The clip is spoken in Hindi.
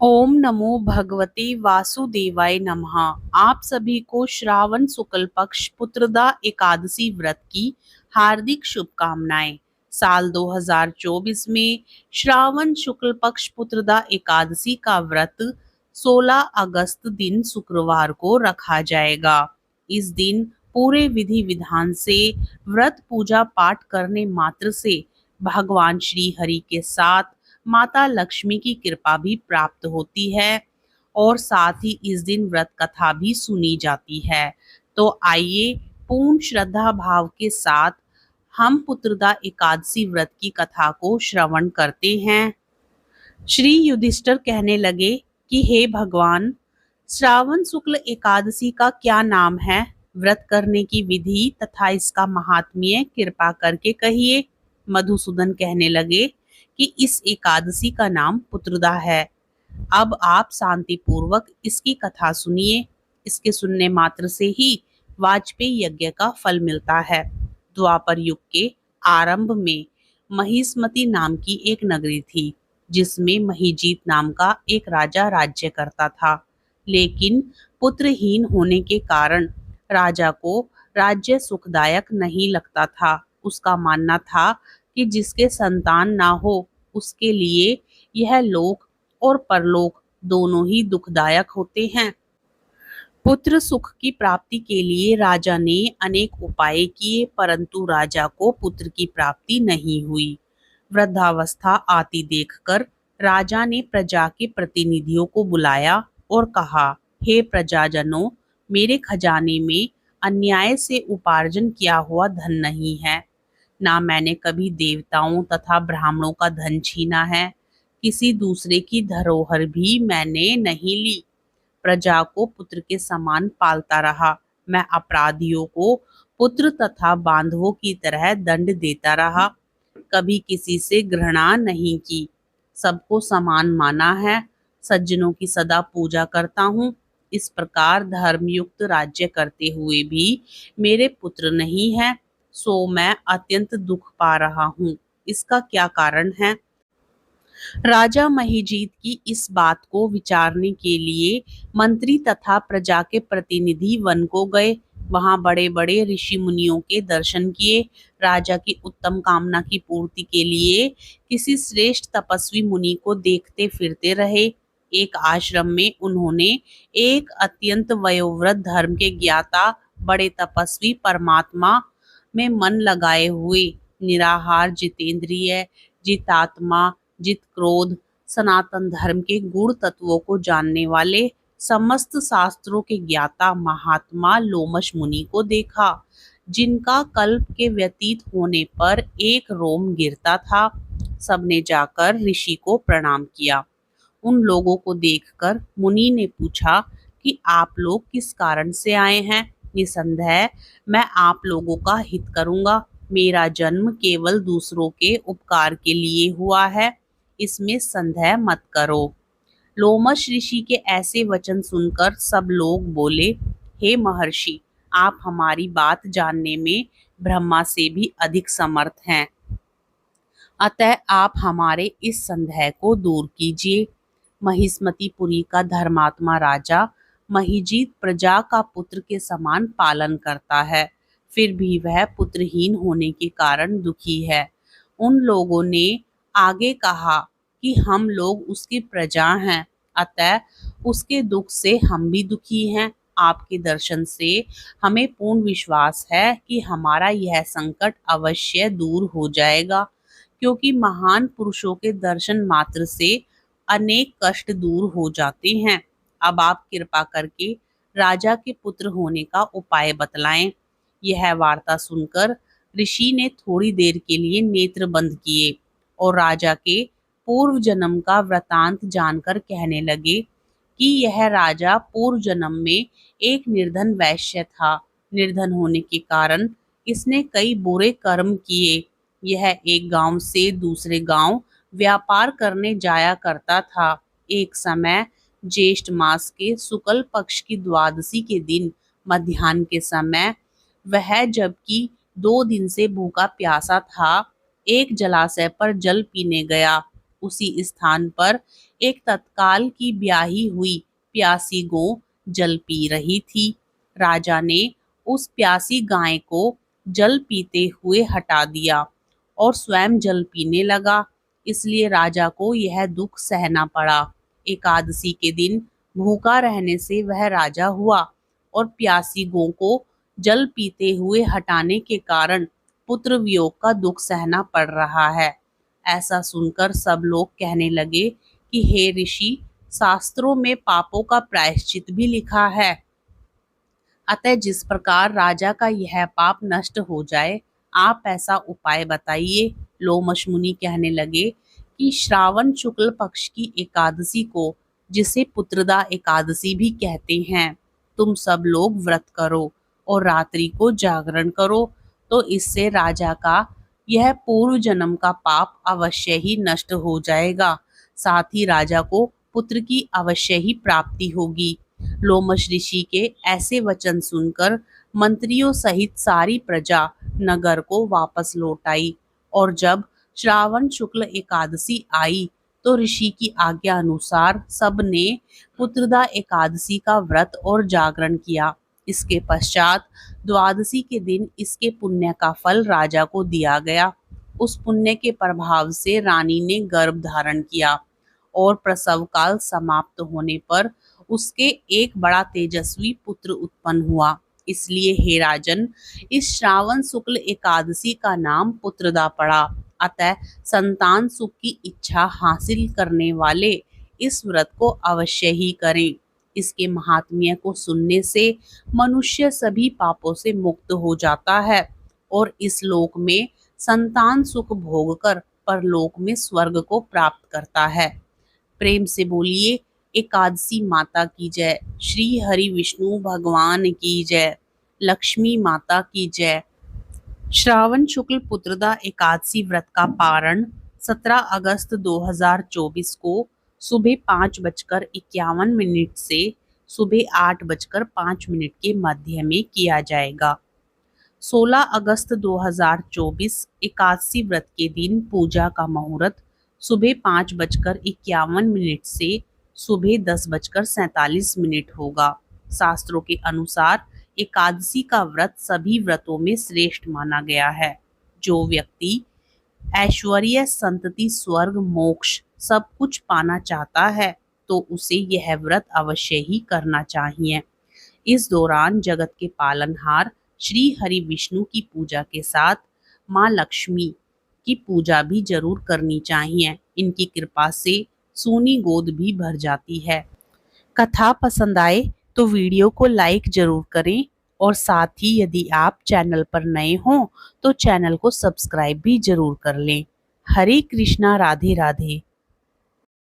ओम नमो भगवते वासुदेवाय नमः। आप सभी को श्रावण शुक्ल पक्ष पुत्रदा एकादशी व्रत की हार्दिक शुभकामनाएं। साल 2024 में श्रावण शुक्ल पक्ष पुत्रदा एकादशी का व्रत 16 अगस्त दिन शुक्रवार को रखा जाएगा। इस दिन पूरे विधि विधान से व्रत पूजा पाठ करने मात्र से भगवान श्री हरि के साथ माता लक्ष्मी की कृपा भी प्राप्त होती है और साथ ही इस दिन व्रत कथा भी सुनी जाती है। तो आइए पूर्ण श्रद्धा भाव के साथ हम पुत्रदा एकादशी व्रत की कथा को श्रवण करते हैं। श्री युधिष्ठिर कहने लगे कि हे भगवान, श्रावण शुक्ल एकादशी का क्या नाम है? व्रत करने की विधि तथा इसका महात्म्य कृपा करके कहिए। मधुसूदन कहने लगे कि इस एकादशी का नाम पुत्रदा है। अब आप शांति पूर्वक इसकी कथा सुनिए। इसके सुनने मात्र से ही वाजपेयी यज्ञ का फल मिलता है। द्वापर युग के आरंभ में महिष्मति नाम की एक नगरी थी, जिसमें महीजीत नाम का एक राजा राज्य करता था। लेकिन पुत्रहीन होने के कारण राजा को राज्य सुखदायक नहीं लगता था। उसका मानना था कि जिसके संतान ना हो, उसके लिए यह लोक और परलोक दोनों ही दुखदायक होते हैं। पुत्र सुख की प्राप्ति के लिए राजा ने अनेक उपाय किए, परंतु राजा को पुत्र की प्राप्ति नहीं हुई। वृद्धावस्था आती देखकर राजा ने प्रजा के प्रतिनिधियों को बुलाया और कहा, हे प्रजाजनों, मेरे खजाने में अन्याय से उपार्जन किया हुआ धन नहीं है। ना मैंने कभी देवताओं तथा ब्राह्मणों का धन छीना है। किसी दूसरे की धरोहर भी मैंने नहीं ली। प्रजा को पुत्र के समान पालता रहा। मैं अपराधियों को पुत्र तथा बांधवों की तरह दंड देता रहा। कभी किसी से घृणा नहीं की। सबको समान माना है। सज्जनों की सदा पूजा करता हूँ। इस प्रकार धर्मयुक्त राज्य करते हुए भी मेरे पुत्र नहीं है, सो मैं अत्यंत दुख पा रहा हूँ। इसका क्या कारण है? राजा महीजीत की इस बात को विचारने के लिए मंत्री तथा प्रजा के प्रतिनिधि वन को गए। वहां बड़े बड़े ऋषि मुनियों के दर्शन किए। राजा की उत्तम कामना की पूर्ति के लिए किसी श्रेष्ठ तपस्वी मुनि को देखते फिरते रहे। एक आश्रम में उन्होंने एक अत्यंत वयोवृद्ध धर्म के ज्ञाता बड़े तपस्वी परमात्मा में मन लगाए हुए निराहार जितेंद्रिय जितात्मा जित क्रोध सनातन धर्म के गुण तत्वों को जानने वाले समस्त शास्त्रों के ज्ञाता महात्मा लोमश मुनि को देखा, जिनका कल्प के व्यतीत होने पर एक रोम गिरता था। सबने जाकर ऋषि को प्रणाम किया। उन लोगों को देखकर मुनि ने पूछा कि आप लोग किस कारण से आए हैं? निसंदेह मैं आप लोगों का हित करूंगा। मेरा जन्म केवल दूसरों के उपकार के लिए हुआ है, इसमें संदेह मत करो। लोमश ऋषि के ऐसे वचन सुनकर सब लोग बोले, हे महर्षि, आप हमारी बात जानने में ब्रह्मा से भी अधिक समर्थ हैं, अतः आप हमारे इस संदेह को दूर कीजिए। महिष्मतिपुरी का धर्मात्मा राजा महीजीत प्रजा का पुत्र के समान पालन करता है, फिर भी वह पुत्रहीन होने के कारण दुखी है। उन लोगों ने आगे कहा कि हम लोग उसकी प्रजा हैं, अतः उसके दुख से हम भी दुखी हैं। आपके दर्शन से हमें पूर्ण विश्वास है कि हमारा यह संकट अवश्य दूर हो जाएगा, क्योंकि महान पुरुषों के दर्शन मात्र से अनेक कष्ट दूर हो जाते हैं। अब आप कृपा करके राजा के पुत्र होने का उपाय बतलाएं। यह वार्ता सुनकर ऋषि ने थोड़ी देर के लिए नेत्र बंद किए और राजा के पूर्व जन्म का वृतांत जानकर कहने लगे कि यह राजा पूर्व जन्म में एक निर्धन वैश्य था। निर्धन होने के कारण इसने कई बुरे कर्म किए। यह एक गांव से दूसरे गांव व्यापार करने जाया करता था। एक समय ज्येष्ठ मास के शुक्ल पक्ष की द्वादशी के दिन मध्याह्न के समय वह, जबकि 2 दिन से भूखा प्यासा था, एक जलाशय पर जल पीने गया। उसी स्थान पर एक तत्काल की ब्याही हुई प्यासी गौ जल पी रही थी। राजा ने उस प्यासी गाय को जल पीते हुए हटा दिया और स्वयं जल पीने लगा, इसलिए राजा को यह दुख सहना पड़ा। एकादशी के दिन भूखा रहने से वह राजा हुआ और प्यासी गौ को जल पीते हुए हटाने के कारण पुत्र वियोग का दुख सहना पड़ रहा है। ऐसा सुनकर सब लोग कहने लगे कि हे ऋषि, शास्त्रों में पापों का प्रायश्चित भी लिखा है, अतः जिस प्रकार राजा का यह पाप नष्ट हो जाए, आप ऐसा उपाय बताइए। लोमश मुनि कहने लगे कि श्रावण शुक्ल पक्ष की एकादशी को, जिसे पुत्रदा एकादशी भी कहते हैं, तुम सब लोग व्रत करो और रात्रि को जागरण करो, तो इससे राजा का यह पूर्व जन्म का पाप अवश्य ही नष्ट हो जाएगा, साथ ही राजा को पुत्र की अवश्य ही प्राप्ति होगी। लोमश ऋषि के ऐसे वचन सुनकर मंत्रियों सहित सारी प्रजा नगर को वापस लौट आई और जब श्रावण शुक्ल एकादशी आई तो ऋषि की आज्ञा अनुसार सबने पुत्रदा एकादशी का व्रत और जागरण किया। इसके पश्चात द्वादशी के दिन इसके पुण्य का फल राजा को दिया गया। उस पुण्य के प्रभाव से रानी ने गर्भ धारण किया और प्रसव काल समाप्त होने पर उसके एक बड़ा तेजस्वी पुत्र उत्पन्न हुआ। इसलिए हे राजन, इस श्रावण शुक्ल एकादशी का नाम पुत्रदा पड़ा। अतः संतान सुख की इच्छा हासिल करने वाले इस व्रत को अवश्य ही करें। इसके महात्म्य को सुनने से मनुष्य सभी पापों से मुक्त हो जाता है और इस लोक में संतान सुख भोगकर परलोक में स्वर्ग को प्राप्त करता है। प्रेम से बोलिए एकादशी माता की जय, श्री हरि विष्णु भगवान की जय, लक्ष्मी माता की जय। श्रावण शुक्ल पुत्रदा एकादशी व्रत का पारण 17 अगस्त 2024 को सुबह 5:51 से सुबह 8:05 के मध्य में किया जाएगा। 16 अगस्त 2024 एकादशी व्रत के दिन पूजा का मुहूर्त सुबह 5:51 से सुबह 10:47 होगा। शास्त्रों के अनुसार एकादशी का व्रत सभी व्रतों में श्रेष्ठ माना गया है। जो व्यक्ति ऐश्वर्य, संतति, स्वर्ग, मोक्ष सब कुछ पाना चाहता है तो उसे यह व्रत अवश्य ही करना चाहिए। इस दौरान जगत के पालनहार श्री हरि विष्णु की पूजा के साथ माँ लक्ष्मी की पूजा भी जरूर करनी चाहिए। इनकी कृपा से सोनी गोद भी भर जाती है। कथा पसंद आए तो वीडियो को लाइक जरूर करें और साथ ही यदि आप चैनल पर नए हों तो चैनल को सब्सक्राइब भी जरूर कर लें। हरे कृष्णा, राधे राधे।